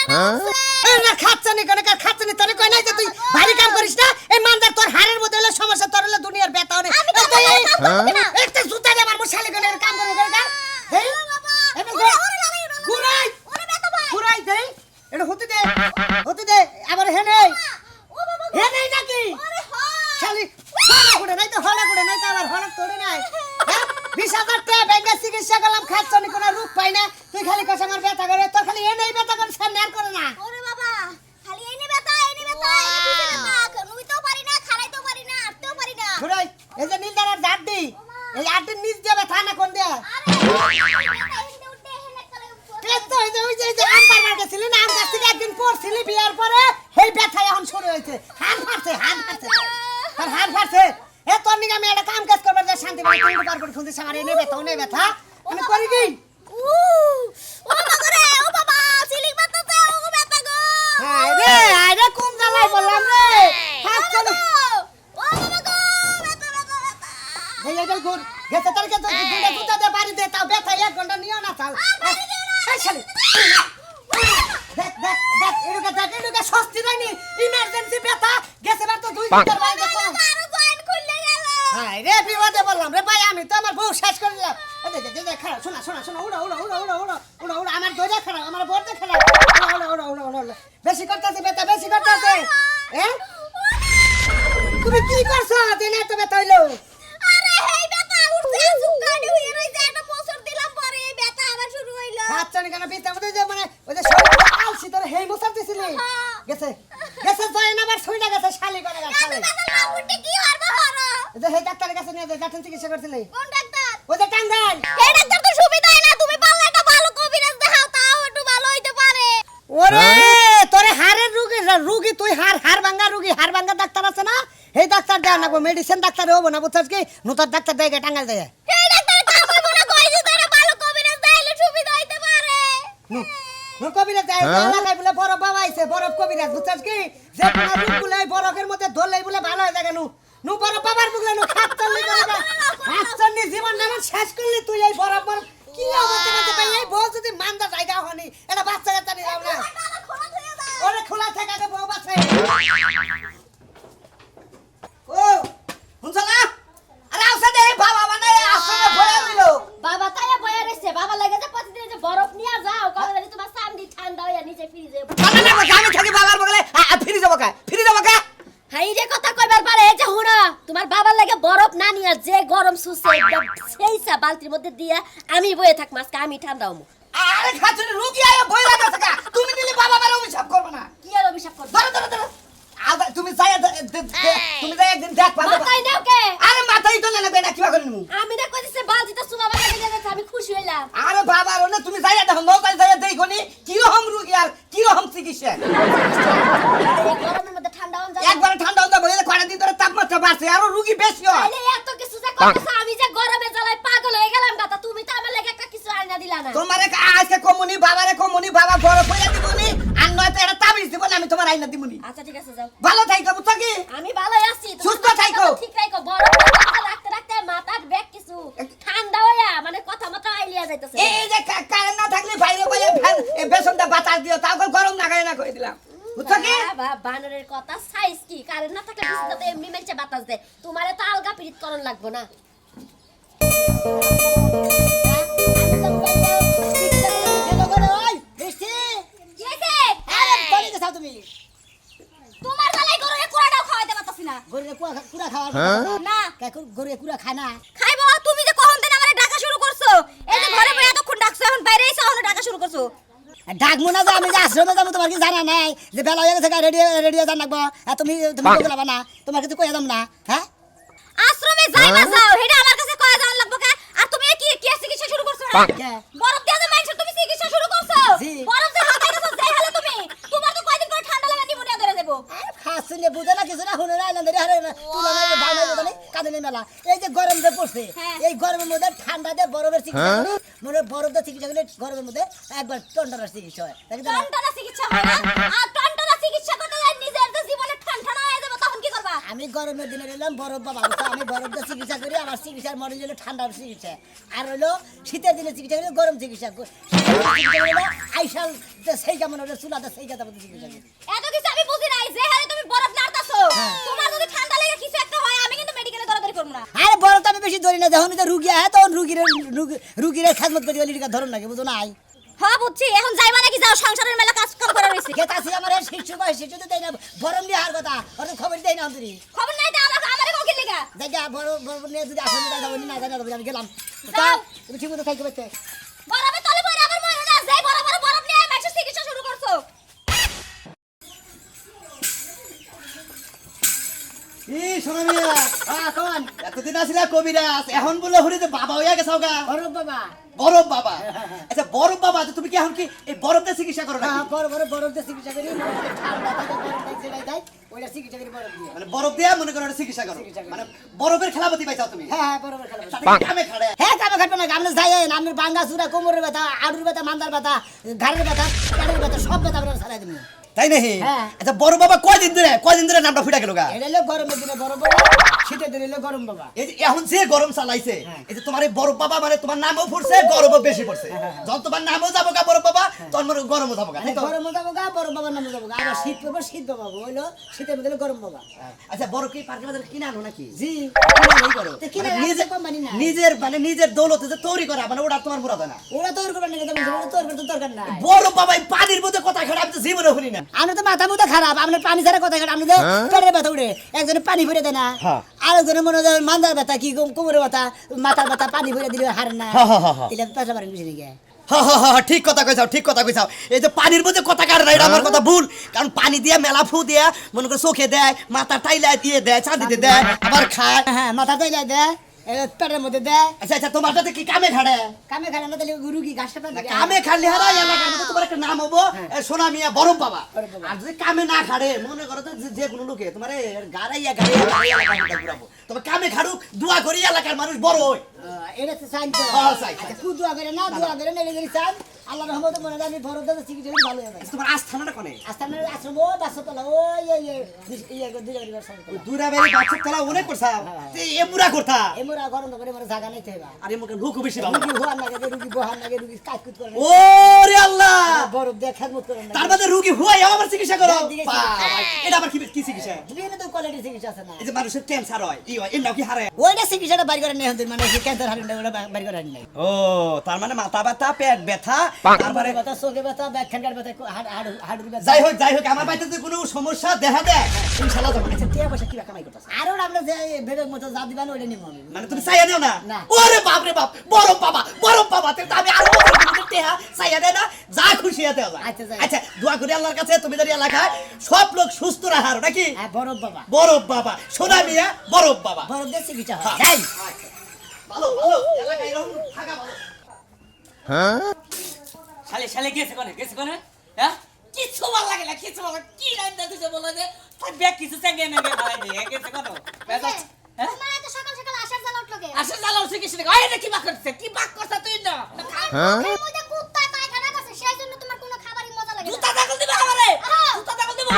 না খাচ্ছনি কোন খাচ্ছনি তোরে কই নাই যে তুই ভারী কাম করিস না এই মানদার তোর হাড়ের মধ্যে হলো সমস্যা তোর হলো দুনিয়ার ব্যথা অনেক একটা জুতা দে আমার শালি কোন কাম করে করে হেই ঘুরাই ঘুরাই দে এটা হতে দে আবার হে নেই হে নেই নাকি শালি হলা নাই তো আবার হলা তোড়ে নাই 20,000 টাকা ব্যাংকে চিকিৎসা করলাম খাচ্ছনি কোন রূপ পাই না তুই খালি কস আমার ব্যথা করে তোর খালি এ নেই ব্যথা করে সামনে আর করে না ওরে বাবা খালি এনে ব্যথা নুই তো পারি না খাড়াই তো পারি না আটতেও পারি না ঘুরাই এই যে নীলদার জাড্ডি এই আড্ডির নিচ দিয়ে ব্যথা না কোন দিয়া ওই যে আম পাড়া গেছিলি না আম গাছ থেকে একদিন পড়ছিলি বিয়ার পরে সেই ব্যথা এখন শুরু হয়েছে হান ফাটছে তোর হান ফাটছে এ তোর নিকে আমি একটা কাম কাজ করবার যা শান্তি পাই তুই পার করে খুঁজে আমার এনে ব্যথা আমি করি কি ও বাবা করে ও বাবা সিলিং মারতেছে ও ব্যথা গো আরে কোন জায়গায় বললাম রে হাত চলো ও বাবা গো ব্যথা এই এটাল গুড গেছে তার কাছে দুটা জুতা দে বাড়ি দে তাও ব্যথা 1 ঘন্টা নিও না তাও এই শালি দেখ এডুকা সস্তি রাইনি ইমার্জেন্সি ব্যথা গেছে বার তো 2 ঘন্টার বাইরে দেখো আরো জয়েন খুললে গেল হ্যাঁ রে বিপদে বললাম রে ভাই আমি তো আমার বউ শেষ করে দিলাম দে খারাপ শোনা উড়া আমার দইটা খারাপ আমার বড়টা খারাপ উড়া বেশি করতেছে ব্যথা বেশি করতেছে হ্যাঁ তুমি কি করছ দিনে তো ব্যথা হইলো আরে হেই ব্যথা উঠছে সুগাড়ি হয়ে রইছে একটা বছর দিলাম পরে এই ব্যথা আবার শুরু হইলো হাতছানি কেন বিতে মধ্যে যে মানে ওই যে শরীর আলসি তোর হেই মোছার দিছিলি গেছে জয় না আবার ছুইটা গেছে শালি করে গেছে শালি না উঠে কি হরবা হরো এই যে হেই ডাক্তারের কাছে নিয়ে যায় ডাক্তার চিকিৎসা করছিলি কোন ডাক্তার ওই যে টাঙ্গাইল এই ডাক্তার তো সুবিধাই না তুমি পারলে একটা ভালো কবিরাজ দেখাও তাও একটু ভালো হইতে পারে ওরে তোরে হাড়ের রোগী তুই হাড় ভাঙা ডাক্তার আছে না এই ডাক্তার দেয় না গো মেডিসিন ডাক্তার হবো না বুঝছস কি নতুন ডাক্তার দেয় টাঙ্গাইল দেয় এই ডাক্তার কাম করব না কইছি তোরে ভালো কবিরাজ দেখাইলে সুবিধা হইতে পারে কবিরাজ দেয় এলাকায় বলে বরফ বাবা আইছে বরফ কবিরাজ বুঝছস কি যে কোনো রোগগুলো বরফের মধ্যে ধরলেই বলে ভালো হয়ে যায় নু বরফ বাবার বুগলে নু খাচ্ছনি করে খাচ্ছনি জীবন নাম শেষ করলি তুই এই বরফ কি অবস্থা করতে পাই এই বউ যদি মান্দা জায়গা হনি এটা বাচ্চা কাচ্চা নিলাম না ওরে খোলা থেকে আগে বউ বাচ্চা ও হুনছলা আরে আউসা দে বাবা মানে আসলে ভয় হইলো বাবা তাইয়া বয়া রইছে বাবা লাগে যে প্রতিদিন যে বরফ নিয়া যাও কবে তোমার সামনে ঠান্ডা হইয়া নিচে ফ্রিজে না আমি থাকি বাবার বগলে ফিরে যাবো কা হাই রে কথা কইবার পারে এই যে হুনা তোমার বাবার লাগে বরফ না নিয়া যে গরম সুসে একদম সেইসা বালতির মধ্যে দিয়া আমি বয়ে থাক মাসকে আমি ঠান্ডা হমু আরে খাতুন রুগী আয়া ভয় লাগছে কা তুমি দিলে বাবা বারে অভিশাপ করবে না কি আর অভিশাপ করব ধরো তুমি যাই একদিন দেখ পাবে মাথায় নাও কে আরে মাথায় তো না লাগবে না কিবা করিনু আমি না কইছে বালতিটা সুমা বাবা দিয়ে যাচ্ছে আমি খুশি হইলাম আরে বাবা রনে তুমি যাই দেখো নৌকায় যাই দেখনি কি রকম রুগী আর কি রকম চিকিৎসা এই গরমের মধ্যে ঠান্ডা হন যায় একবার ঠান্ডা হতে বলে কয়টা দিন ধরে তাপমাত্রা বাড়ছে আর রুগী বেশি হয় আরে এত কিছু যে কইছে আমি যে গরমে জ্বালায় পাগল হয়ে গেলাম গাতা তুমি তো আমার লাগে একটা কিছু আইনা দিলা না তোমারে আজকে কমুনি বাবারে কমুনি বাবা বড় কইরা দিবনি আর নয়তো এটা তাবিজ দিব না আমি তোমার আইনা দিবনি আচ্ছা ঠিক আছে যাও ভালো থাইকো বুঝছো কি আমি ভালোই আছি সুস্থ থাইকো ঠিক রাখো বড় রাখতে মাথার ব্যাগ কিছু ঠান্ডা হইয়া মানে কথা মতো আইলিয়া যাইতেছে এই যে কারেন্ট না থাকলে বাইরে বাইরে ফ্যান বেসনটা বাতাস দিও তাও গরম না গায় না কই দিলাম বুঝছো কি বাবা বানরের কথা সাইজ কি কারেন্ট না থাকলে বিছনাতে এমনি মেলছে বাতাস দে তোমারে তো আলগা পিরিত করন লাগবো না তোমার গলায় গরুরে কুড়াটাও খাওয়াইতে পারতাছি না গরুরে কুড়া খাওয়া না গরুরে কুড়া খায় না খাইবো তুমি যে কখন দিন আমারে ডাকা শুরু করছো এই যে ঘরে বসে এতক্ষণ ডাকছো এখন বাইরে এসে এখন ডাকা শুরু করছো ডাকমু না যে আমি যে আশ্রমে যাবো তোমার কি জানা নাই যে বেলা হয়ে গেছে রেডিও জান লাগবো তুমি কই যাবা না তোমার কিছু কই যাম না হ্যাঁ আশ্রমে যাই না যাও হেডা আমার কাছে কয় যাওয়ার লাগবো কে আর তুমি কি চিকিৎসা শুরু করছো বরফ দিয়ে যে মাইনছ তুমি চিকিৎসা শুরু করছো বরফ যে হাতাইতেছো যাই হলে তুমি তোমার তো কয়দিন পর ঠান্ডা লাগা নিমোনিয়া ধরে দেব হাসিনে বুঝে না কিছু না হুনে না আইলাম দেরি হারে তুলা না ভালো জানি কাঁদে নেই মেলা এই যে গরম যে পড়ছে এই গরমের মধ্যে ঠান্ডা দিয়ে বরফের চিকিৎসা মনে বরফ দিয়ে চিকিৎসা করলে গরমের মধ্যে একবার টন্ডার চিকিৎসা হয় টন্ডার চিকিৎসা হয় না আর টন্ডার চিকিৎসা করতে যায় নিজের তো জীবনে ঠান্ডা হয়ে যাবে তখন কি করবা আমি গরমের দিনে এলাম বরফ বাবা বুঝছো? আমি বরফ দিয়ে চিকিৎসা করি, আমার চিকিৎসার মডেল হলো ঠান্ডার চিকিৎসা, আর হলো শীতের দিনে চিকিৎসা করি গরম চিকিৎসা আইসাল সেই কেমন হলো চুলাতে সেই কথা বলতে চিকিৎসা করি। এত কিছু আমি বুঝি নাই যে হারে তুমি বরফ নাড়তাছো তোমার যদি ঠান্ডা লাগে কিছু একটা হয় আমি কিন্তু মেডিকেলে দৌড়াদৌড়ি করব না। আরে বরফ তো আমি বেশি ধরি না, যখন রুগী আয় তখন রুগীর খাদমত করি ওই ধরুন নাকি বুঝো নাই। হ্যাঁ বুঝছি, এখন যাইবা নাকি যাও, সংসারের মেলা কাজ কাম করে রইছে। গেতাছি আমার শিশু বয়স শিশু তো দেয় না বরফ নিয়ে আর কথা ওর খবর দেয় না অন্তরি খবর নাই তো আমারে কোকি লাগা দেখা বরফ নিয়ে যদি আসলে যাবো না জানা আমি গেলাম যাও। তুমি ঠিক মতো খাইতে পারতে বরফে তলে পড়ে আবার মরে না যাই বরফ নিয়ে মাইছে চিকিৎসা শুরু করছো। শোনা মিয়া কোন এতদিন আসলে কবিরাজ এখন বলে হরিতে বাবা হইয়া গেছাও গা বরফ বাবা বরফ বাবা। আচ্ছা বরফ বাবা তো তুমি কি এখন কি এই বরফ দিয়ে চিকিৎসা করো না? বরফ দিয়ে চিকিৎসা করি ঠান্ডা থাকে বরফ দিয়ে ছেড়াই দেয় ওইটা চিকিৎসা করি বরফ দিয়ে। মানে বরফ দিয়ে মনে করো একটা চিকিৎসা করো, মানে বরফের খেলাপতি পাইছাও তুমি? হ্যাঁ বরফের খেলা তাতে কি কামে খাড়ে? হ্যাঁ কামে খাটবে না আপনি যাই আপনার বাঙ্গা চূড়া কোমরের ব্যথা আড়ুর ব্যথা মান্দার ব্যথা ঘাড়ের ব্যথা পেটের ব্যথা সব ব্যথা আপনার ছাড়াই দেবেন। তাই নাকি? হ্যাঁ। আচ্ছা বরফ বাবা কয়দিন ধরে নামটা ফুটা গেল গা? এটা হলো গরমের দিনে বরফ বাবা, শীতের দিনে হলো গরম বাবা। এই যে এখন যে গরম চালাইছে হ্যাঁ। এই যে তোমার এই বরফ বাবা মানে তোমার নামও ফুটছে গরমও বেশি পড়ছে, যখন তোমার নামও যাবো গা বরফ বাবা তখন মনে করো গরমও যাবো গা, তাই তো? গরম যাবো গা বরফ বাবার নামে যাবো গা, আবার শীত পাবো শীত বাবা হইলো শীতের মধ্যে হলো গরম বাবা। আচ্ছা বরফ কি পার্কের বাজারে কিনে আনো নাকি? জি কিনে আনোই করো? তো কিনে মানে আনতে কোম্পানি না। নিজের দৌলতে যে তৈরি করা মানে ওটা তোমার মুরাদ হয় না। ওরা তৈরি করবেন নাকি তুমি তৈরি করতে দরকার নাই। বরফ বাবা এই পানির মধ্যে কথা খেলে আমি তো জীবনে শুনি না। আমি তো মাথা মুথা খারাপ আপনার পানি ছাড়া কথা খারাপ আপনি তো পেটের ব্যথা উঠে একজনে পানি ভরে দেয় না হ্যাঁ। আরেকজনের মনে হয় মান্দার ব্যথা কি কোমরের ব্যথা মাথার ব্যথা পানি ভরে দিলে হারে না হ্যাঁ, হ্যাঁ, হ্যাঁ, হ্যাঁ। এটা পেশা পারেন বুঝি নাকি হ্যাঁ, ঠিক কথা কইছাও। এই যে পানির মধ্যে কথা কাটে না এটা আমার কথা ভুল, কারণ পানি দিয়ে মেলা ফু দিয়ে মনে করে চোখে দেয়, মাথা টাইলা দিয়ে দেয়, চাঁদিতে দেয়, আবার খায়। হ্যাঁ মাথা তাইলে দেয় পেটের মধ্যে দেয় আচ্ছা তোমার সাথে কি কামে খাড়ে? কামে খায় না তাহলে রুগী ঘাসটা পাবে কামে খালি হারা এলাকার মধ্যে তোমার একটা নাম হবো সোনা মিয়া বরফ বাবা। বরফ বাবা। আর যদি কামে না খাড়ে মনে করো তো যে কোনো লোকে তোমার গাড়াইয়া ঘুরাবো, তবে কামে খাড়ুক দোয়া করি এলাকার মানুষ বড় হয়। এটা তো চাই তো হ্যাঁ, চাই। আচ্ছা কু দোয়া করে না দোয়া করে না এলে চান আল্লাহর রহমতে মনে হয় আমি বরফ দিয়ে চিকিৎসা করি ভালো হয়ে যায় তোমার আস্থানাটা কোনে? আস্তানের আশ্রম ও বাসতলা ওই দূরাবাড়ি বাচ্চা তোলা অনেক করছাও এ মুরা করতা এমরা গরম করে মরে জায়গা নেই থেবা আর এমন লোক বেশি বাবা। রুগী হওয়ার লাগে রুগী বহার লাগে রুগী কাজকুত করে ওরে আল্লাহ, বরফ দিয়ে খেদমত করে না তার মধ্যে রোগী হুয়াই আবার চিকিৎসা করো? দিকে বাবা, এটা আবার কি চিকিৎসা? বিভিন্ন তো কোয়ালিটি চিকিৎসা আছে না এই যে মানুষের ক্যান্সার হয় ই হয় এমন কি হারে? ওইটা চিকিৎসাটা বাড়ি করে নেই হতে মানে ক্যান্সার হারিয়ে ওটা বাড়ি করে নাই ও তার মানে মাথা ব্যথা পেট ব্যথা তারপরে ব্যথা চোখে ব্যথা ব্যাখ্যানকার ব্যথা হাড়ুর ব্যথা যাই হোক আমার বাড়িতে যদি কোনো সমস্যা দেখা দেয় ইনশাআল্লাহ যাবো। আচ্ছা টিয়া পয়সা কি কামাই করতেছ? আরো আমরা যে ভেবের মতো যা দিবান ওইটা নিব আমি মানে তুমি চাইয়া নিও না? না। ওরে বাপ রে বাপ বরফ বাবা তাহলে তো আমি আরো টেহা চাইয়া দেয় না, যা খুশি হতে হবে। আচ্ছা, যাই। আচ্ছা দোয়া করি আল্লাহর কাছে তুমি যদি এলাকায় সব লোক সুস্থ রাখার নাকি? হ্যাঁ বরফ বাবা বরফ বাবা সোনা মিয়া বরফ বাবা। বরফ দিয়ে চিকিৎসা হয় যাই ভালো এলাকায় এরকম থাকা ভালো। শালে গেছে কোনে হ্যাঁ কিছু ভালো লাগে না কিছু ভালো কি রান্না দিছে বলে যে তার ব্যাগ কিছু চেঙ্গে মেঙ্গে খাওয়াই দিয়ে গেছে কোন হ্যাঁ তোমার এত সকাল সকাল আসার জ্বালা উঠলো কে? আসলে জ্বালা উঠছে কিছু না এটা কি বাক করছে তুই না মুখের মধ্যে কুত্তা পায়খানা করছে সেই জন্য তোমার কোনো খাবারই মজা লাগে না। জুতা দাগল দিবা আমারে হ্যাঁ। জুতা দাগল দিব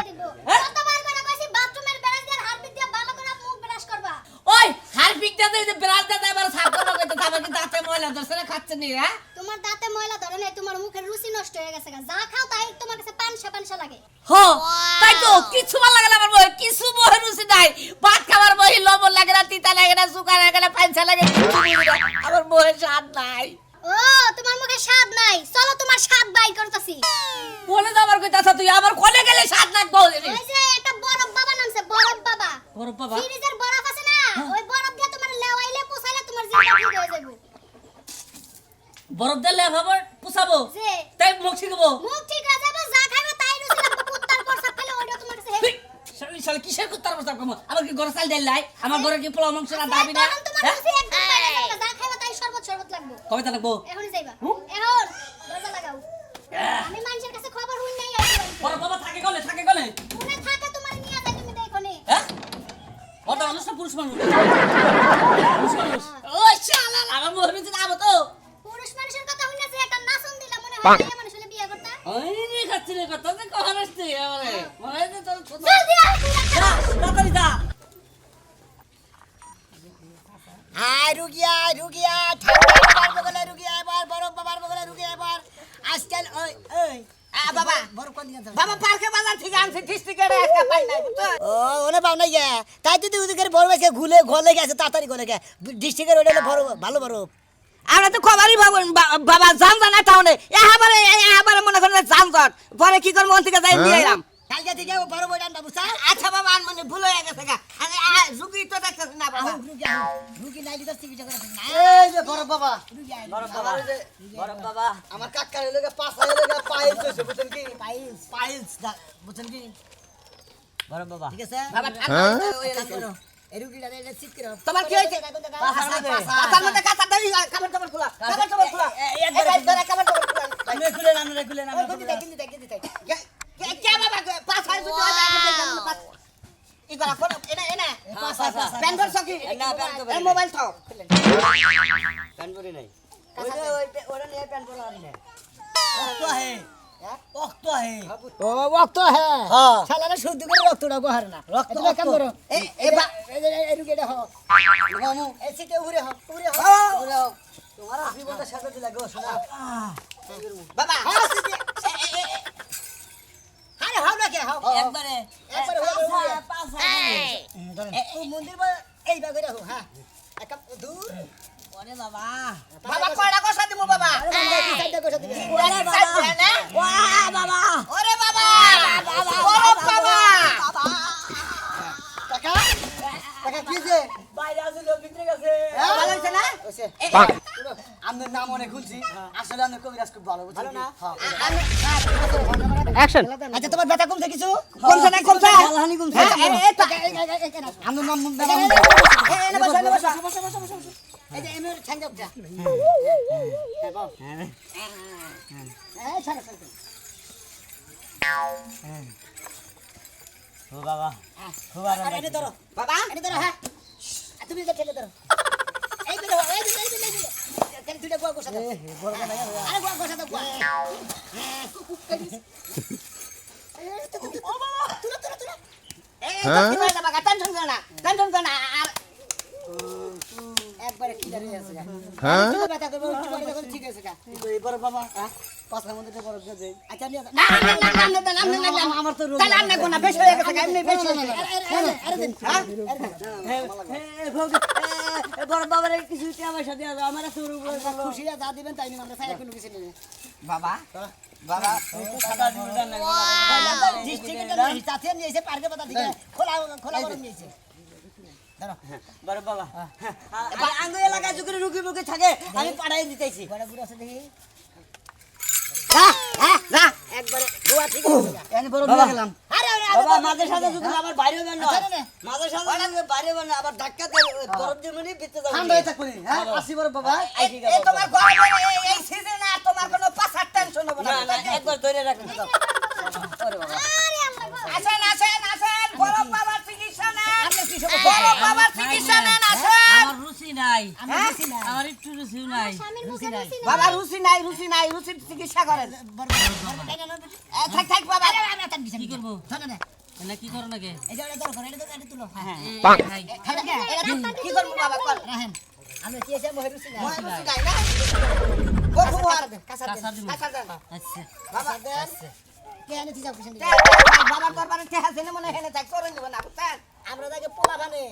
দিব। হ্যাঁ? কতবার করে কইছি বাথরুমের ব্রাশ দিয়ে হারপিক দিয়ে ভালো করে মুখ ব্রাশ করবা। ওই হারপিক দাদা এই যে ব্রাশ দাদা এবার সাফ করব কইতে তারপর কি দাঁতে ময়লা ধরছে না খাচ্ছে নি হ্যাঁ তোমার দাঁতে ময়লা ধরে নাই তোমার মুখের রুচি নষ্ট হয়ে গেছে যা খাও তাই তোমার কাছে পানসা লাগে। হো তাই তো কিছু ভালো লাগে না আমার বই কিছু বই রুচি নাই ভাত খাবার বই লবণ লাগে না তিতা লাগে না সুগার লাগে না পাঞ্চা লাগে কিছু বুঝি না। আমার বই স্বাদ নাই ও তোমার মুখে স্বাদ নাই চলো তোমার স্বাদ বাই করতেছি। বলে দাও আমার কইতাছ তুই আমার কোনে গেলে স্বাদ লাগবে ওই যে একটা বরফ বাবা নামছে বরফ বাবা বরফ বাবা ফ্রিজের বরফ আছে না ওই বরফ দিয়ে তোমার লেওয়াইলে পোছাইলে তোমার জিভটা ঠিক হয়ে যাবে। বরফ দিলে ভাবর পুষাবো যে তাই মুখ শিখবো মুখ ঠিক হয়ে যাবে যা খাইবে তাই রুচি লাগবে কুত্তার প্রসাব খেলে ওইটা তোমার কাছে হেভি। শালা কিসের কুত্তার প্রস্তাব কম আমার কি ঘরে চাল দেয় লাই আমার ঘরে কি পোলাও মাংস না দাবি না তখন তোমার রুচি একদম বাইরে যাবে যা খাইবে তাই শরবত লাগবে। কবে তা লাগবো এখনই যাইবা এখন দরজা লাগাও আমি মানুষের কাছে খবর হই নাই আইছি বরফ বাবা থাকে গলে কোনে থাকে তোমার নিয়া যাই তুমি দেখো নে। হ্যাঁ ওটা মানুষ না পুরুষ মানুষ ও শালা আমার মোর ভিতরে আবো তো পুরুষ মানুষের কথা হই না যে একটা নাচন দিলা মনে হয় মেয়ে মানুষ হলে বিয়ে করতা। ওই রে খাচ্ছি রে কথা তো কখন আসছে আমারে মনে হয় যে তোর ছোট জলদি আয় তুই যা তাড়াতাড়ি যা আয় রুগিয়া ঠান্ডা বাবার বগলে রুগিয়া এবার বরফ বাবার বগলে রুগিয়া এবার আজকাল ওই ওই বাবা বরফ কোন দিকে বাবা পার্কে বাজার থেকে আনছে ডিস্ট্রিক্টে একটা পাই নাই ও ওনে পাও নাই গে তাই যদি ওদিকে বরফ এসে গলে গেছে তাড়াতাড়ি গলে গে ডিস্ট্রিক্টের ওইটা হলো বরফ ভালো বরফ আমরা তো খবরই বাবা জান জানা টাউনে এবারে মনে করেন জানজট পরে কি করব মন থেকে যাই নিয়ে এলাম কালকে থেকে বরফ ওইটা আনবা বুঝছা আচ্ছা বাবা আন মানে ভুল হয়ে গেছে গা রুগী তো দেখতেছ না বাবা রুগী নাই দিতে চিকিৎসা করে না এই যে বরফ বাবা বরফ বাবা আমার কাকার লগে পাছা লগে পাইলস হইছে বুঝছেন কি পাইলস বুঝছেন কি বরফ বাবা ঠিক আছে বাবা ঠান্ডা ওই লাগলো এই রুগীটা রে চিট করে তোমার কি হইছে পাছার মধ্যে কাঁচা দাই কাপড় খোলা একবার ধরে কাপড় খোলা আমি খুলে না গিন্দি তাই কে বাবা পাছা যদি হয় না ইগরা ফোন এনে পাছা প্যান ধর সকি না প্যান তো মোবাইল থাও প্যান পরে নাই ওরা নিয়ে প্যান পরে আর না রক্ত হে ও রক্ত হে শালারা শুদ্ধ করে রক্তটা গোহার না রক্ত কাম করো এই রুগীটা হ মামু এই সিটে উড়ে হ তোমার আসি বলতে সাথে দিলা গো শোনা বাবা আরে হাও না কে হাও একবারে পাঁচ ও মন্দির এই বাগরে হো হ্যাঁ এক দূর ওরে বাবা বাবা কয়টা কষা দিমু বাবা কি সাইডে কষা দিবি ওরে বাবা ওয়া বাবা ওরে বাবা ওরে বাবা টাকা টাকা কি যে বাইরে আছে লোক ভিতরে গেছে ভালো হইছে না হইছে আমার নাম অনেক খুলছি আসলে আমি কবিরাজ খুব ভালো বুঝছি ভালো না অ্যাকশন আচ্ছা তোমার ব্যথা কমছে কিছু কমছে না কমছে আল্লাহনি কমছে আমার নাম এনে বসা এই যে এমএর ঠাঙ্গা যা হ্যাঁ বাবা এই ছাড়া ও বাবা খুব আরাম এটা ধরো বাবা এটা ধরো হ্যাঁ তুমি এটা ঠেলে ধরো এই ধরো এই কেন দুইটা গোয়া গোসা দাও বড় না আরে গোয়া গোসা দাও গোয়া ও বাবা তুলো এই তো কি বাবা টেনশন করো না আর একবারে ক্লিয়ার হয়ে আছে হ্যাঁ ব্যথা করবে একটু ঠিক আছে এবার বাবা পাঁচটার মধ্যে বড় গেছে আচ্ছা না আমার তো রোগ না কোনা বেশি হয়ে গেছে এমনি বেশি আরে দিন বড় বাবার কিছু আমার সাথে আমার শুরু খুশি যা দিবেন তাই আমরা সাইড কোনো কিছু নেই বাবা বাবা সাদা দিবেন না ডিস্ট্রিক্টে হিসাবে নিয়েছে পার্কে পাতা দিকে খোলা বড় নিয়েছে বড় বাবা আঙ্গ এলাকায় যুগের রুগী মুখে থাকে আমি পাড়াই দিতেছি বড় বুড়ো আছে দেখি যা একবারে গোয়া ঠিক আছে আমি বড় দিয়ে গেলাম আরে বাবা মাঝে সাথে যদি আমার বাইরে বের না মাঝে সাথে বাইরে বের না আবার ধাক্কা দে বরফ দিয়ে মনি ভিতরে যাও ঠান্ডা হয়ে থাকবি হ্যাঁ আসি বড় বাবা এই তোমার গরম এই সিজনে আর তোমার কোনো পাছার টেনশন হবে না একবার ধরে রাখুন ওরে বাবা আসেন বড় বাবার চিকিৎসা নেন আপনি কি সব বড় বাবার চিকিৎসা নেন আসেন আমার রুচি নাই আমার একটু রুচি নাই বাবা রুচি নাই রুচি চিকিৎসা করেন থাক বাবা কি করব না না কি করো নাকি এই যে এটা ধরো এটা তুলো হ্যাঁ কি করব বাবা কর রাখেন আমি কি আছে মহে রুচি নাই না বহু হার কাঁচা দেন আচ্ছা বাবা দেন কে এনে দিছাও কিছু বাবা দরবারে কে আছে না মনে হেনে থাক করে নিব না বুঝছেন আমরা তাকে পোলা বানে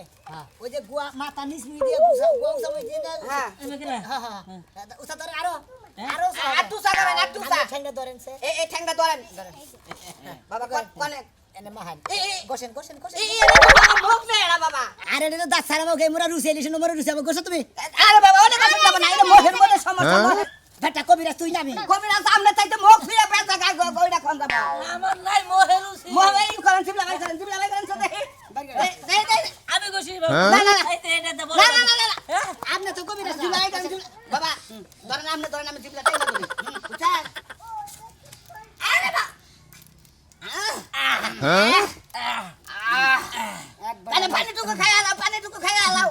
ওই যে গুয়া মাথা নিচ নি দিয়ে গুয়া সময় দিয়ে না হ্যাঁ উসা ধরে আরো আটুসা করেন আটুসা ঠ্যাঙ্গা ধরেন সে এই ঠ্যাঙ্গা ধরেন বাবা কোনে এনে মাহান গোসেন এই মুখ নে এরা বাবা আরে এটা দাঁত ছাড়া মুখে মোরা রুসি এলিশ মোরা রুসি আবার গোসা তুমি আরে বাবা ওনে গোসা যাব না এটা মুখের মধ্যে সমস্যা বেটা কবিরাজ তুই নামি কবিরাজ সামনে চাইতে মুখ ফিরে বেটা গায় কইরা কোন যাব আমার নাই মোহে রুচি মোহে এই করেন চিবলা ভাই করেন সাথে আমি গোসি না আপনি তো কবিরাজ চিবলা ভাই করেন বাবা ধরেন আমি চিবলা টাইলা ধরি বুঝছেন আরে বাবা পানি টুকু খাই আলাও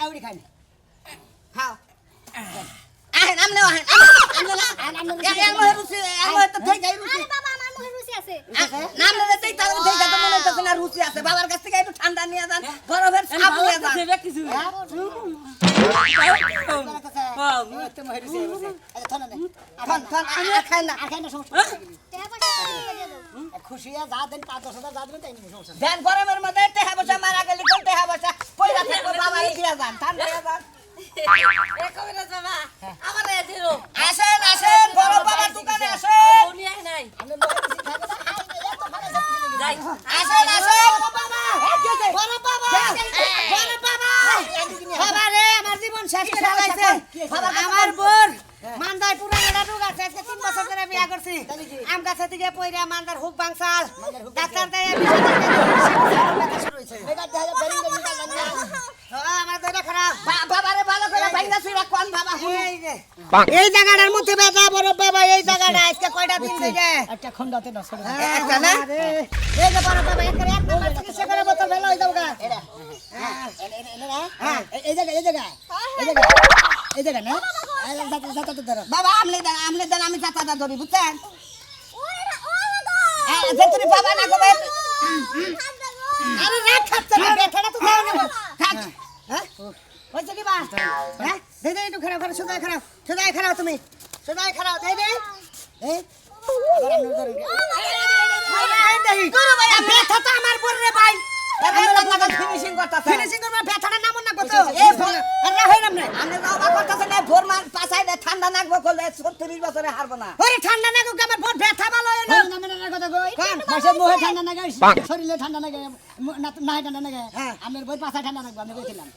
আউড়ি খাই খাও আহেন আমনে খুশি যা দেন 5-10,000 যা দেবেন তাই নিবো সমস্যা নেই। দেন গরমের মধ্যে টেহা বসা মারা গেলি কোন টেহা বসা পয়সা থাকবো বাবা দিয়া যান ঠান্ডা যান এ কবিরাজ বাবা আমার এ দিরো আসেন আসেন বড় বাবার দোকানে আসেন দুনিয়া নাই আমি বলে দিছি খাবে না, খাই না, এত ভালো সবজি যাই আসেন আসেন বড় বাবা বড় বাবা বাবা রে আমার জীবন শেষ করে ফেলাইছে আমার বোন মান্দায় পুরানোটা রোগ আছে আজকে 3 বছর ধরে বিয়া করছি আম গাছে দিকে পয়রা মান্দার হুক বাংসাল ডাক্তার দেয় আমার দইটা খারাপ বাবারে ভালো করে ভাইঙ্গা সুইরা কোন বাবা এই জায়গাটার মধ্যে বেজা বড় বাবা এই জায়গাটা আজকে কয়টা দিন থেকে একটা খন্ডাতে না একটা না এই যে বড় বাবা একটা এক নম্বর চিকিৎসা করে বোতল ফেলা হয়ে যাবো গা এই জায়গা এই জায়গা এই জায়গা এই জায়গা না বাবা আমলে দেন আমি চাচাটা ধরি বুঝছেন যে তুমি বাবা না কবে আরে রাত খাচ্ছে না বেটাটা তো দাও না থাক হ্যাঁ হইছে কি বা হ্যাঁ দে দে একটু খারাপ সুদাই খারাপ তুমি সুদাই খারাপ দে দে এই আবার আমি ধরে করো ভাই বেটা তো আমার বড়রে ভাই ফিনিশিং করতেছে ফিনিশিং করবে বেটাটা নাম না কত এ আরে হয় না আমি বাবা করতেছে না ভোর মান পাছাই দে ঠান্ডা নাকবো করলে 36 বছরে হারবো না ওরে ঠান্ডা না গো আমার বড় ব্যথা ভালো হলো না না কথা কই কোন মাসে মোহে ঠান্ডা না গায় শরীরে ঠান্ডা না গায় না ঠান্ডা না গায় আমার বই পাছা ঠান্ডা লাগবে আমি কইছিলাম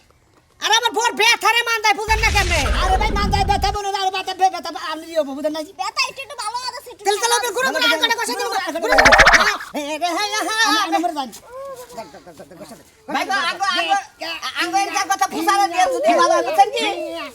আরে আমার বড় ব্যথা রে মানদাই বুঝেন না কেন আরে ভাই মানদাই ব্যথা বলে আর ব্যথা আমি দিও বুঝেন না বেটা একটু ভালো আছে একটু তেল তেল গুরু গুরু আর কটা কষে দিও রে আমি মরে যাই ভাই গো আঙ্গো এর কথা ফুসারে দিয়ে যদি বাবা বুঝছেন কি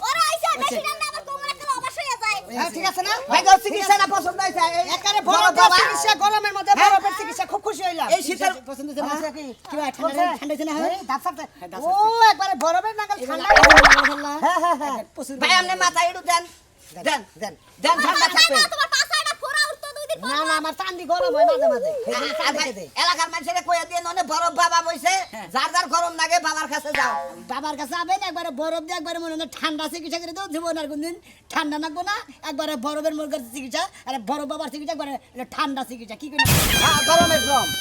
ওরা আইসা বেশি ঠান্ডা আমার কোমরে একটা অবশ্যই যায় হ্যাঁ ঠিক আছে না ভাই গো চিকিৎসাটা পছন্দ হইছে একারে বড় বাবা চিকিৎসা গরমের মধ্যে বরফের চিকিৎসা খুব খুশি হইলাম এই শীতের পছন্দ হইছে না কি ভাই ঠান্ডা হইছে না হ্যাঁ দাঁততে ও একবারে বরফের নাগাল ঠান্ডা হ্যাঁ হ্যাঁ হ্যাঁ ভাই আমনে মাথা ইডু দেন দেন দেন দেন ঠান্ডা থাকবে তোমার পাছাটা ফোড়া উঠতো 2 দিন না না আমার চান্দি গরম হয় মাঝে মাঝে ভাই, এলাকার মানুষের কইয়া দিয়ে ননে বরফ বাবা বইছে যার যার গরম লাগে বাবার কাছে যাও বাবার কাছে আবেন একবারে বরফ দিয়ে একবারে মনে হয় ঠান্ডা চিকিৎসা করে দাও জীবন আর কোনদিন ঠান্ডা লাগবো না একবারে বরফের মুরগের চিকিৎসা আর বরফ বাবার চিকিৎসা একবারে ঠান্ডা চিকিৎসা কি করে হ্যাঁ গরমের গরম